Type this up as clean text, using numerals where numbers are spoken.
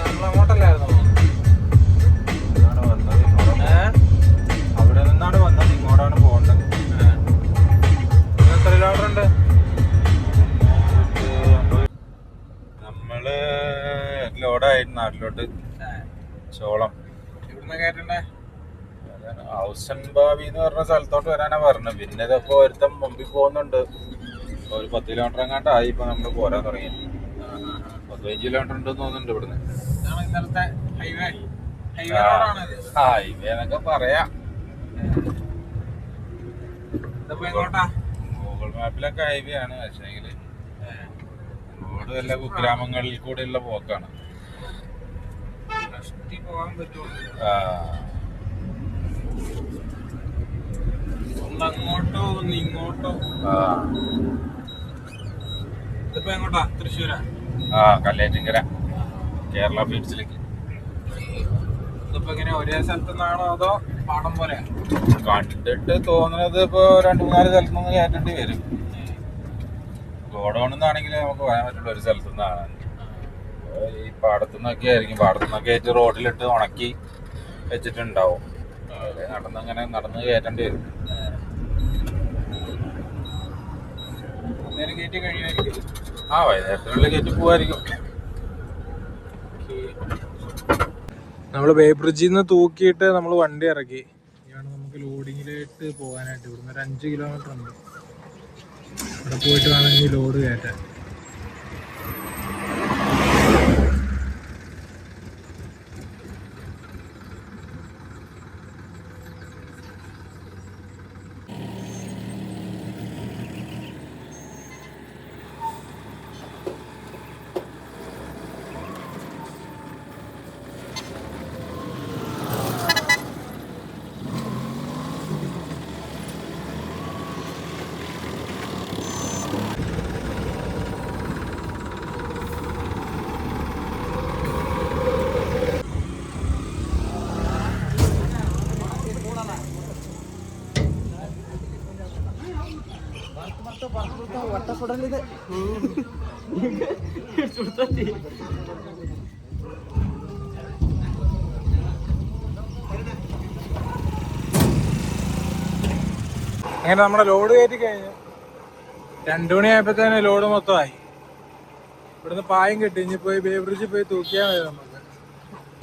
നമ്മളങ്ങോട്ടല്ലായിരുന്നു അവിടെ നിന്നാണ് വന്നത്, ഇങ്ങോട്ടാണ് പോകേണ്ടത്. എത്ര കിലോമീറ്റർ ഉണ്ട്? നമ്മള് ലോഡായിരുന്നു നാട്ടിലോട്ട്. ചോളം ഇവിടുന്ന് കയറ്റണ്ടേ? ഹൗസൻ ഭാവി എന്ന് പറഞ്ഞ സ്ഥലത്തോട്ട് വരാനാ പറഞ്ഞത്. പിന്നെ ഇതൊക്കെ ഒരുത്തം മുമ്പിൽ പോകുന്നുണ്ട്. ഒരു 10 കിലോമീറ്റർ എങ്ങാണ്ടായി ഇപ്പൊ നമ്മള് പോരാൻ തുടങ്ങി. 15 കിലോമീറ്റർ ഉണ്ടെന്ന് തോന്നുന്നുണ്ട് ഇവിടുന്ന്. ഹൈവേ എന്നൊക്കെ പറയാം. ഗൂഗിൾ മാപ്പിലൊക്കെ ഹൈവേ ആണ്, പക്ഷേങ്കില് റോഡ് വല്ല കുഗ്രാമങ്ങളിൽ കൂടെയുള്ള പോക്കാണ്. പോകാൻ പറ്റുമോ? അങ്ങോട്ടോ ഒന്ന് ഇങ്ങോട്ടോ. ഇതിപ്പോ എങ്ങോട്ടാ? തൃശ്ശൂരാ? കല്ലേറ്റിങ്കര കേരള ഫീഡ്സിലേക്ക്. ഇതിപ്പോ എങ്ങനെ ഒരേ സ്ഥലത്തു നിന്നാണോ അതോ പാടം പോലെ? കണ്ടിട്ട് തോന്നുന്നത് ഇപ്പൊ 2-3 സ്ഥലത്തു നിന്ന് കയറ്റേണ്ടി വരും. ഗോഡൌണിന്നാണെങ്കിൽ നമുക്ക് പറയാൻ പറ്റുള്ള ഒരു സ്ഥലത്തു നിന്നാണ്. ഈ പാടത്തുനിന്നൊക്കെ ആയിരിക്കും. പാടത്തുനിന്നൊക്കെ ആയിട്ട് റോഡിലിട്ട് ഉണക്കി വെച്ചിട്ടുണ്ടാവും. നടന്നങ്ങനെ നടന്ന് കയറ്റേണ്ടി വരും. കയറ്റി കഴിയുമായിരിക്കും. വൈകുന്നേരത്തിനുള്ളിൽ കയറ്റി പോവായിരിക്കും. നമ്മൾ ബേ ബ്രിഡ്ജിൽ നിന്ന് തൂക്കിയിട്ട് നമ്മൾ വണ്ടി ഇറക്കി. ഇതാണ് നമുക്ക് ലോഡിങ്ങിലേക്ക് പോകാനായിട്ട്. ഇവിടുന്ന് ഒരു 5 കിലോമീറ്റർ ഉണ്ട്. അവിടെ പോയിട്ട് വേണം ഇനി ലോഡ് കയറ്റാൻ. അങ്ങനെ നമ്മുടെ ലോഡ് കയറ്റി കഴിഞ്ഞു. 2 മണിയായപ്പോഴത്തേന് ലോഡ് മൊത്തമായി. ഇവിടുന്ന് പായം കിട്ടി. ഇനി പോയി ബേ ബ്രിഡ്ജിൽ പോയി തൂക്കിയാൽ മതി നമുക്ക്.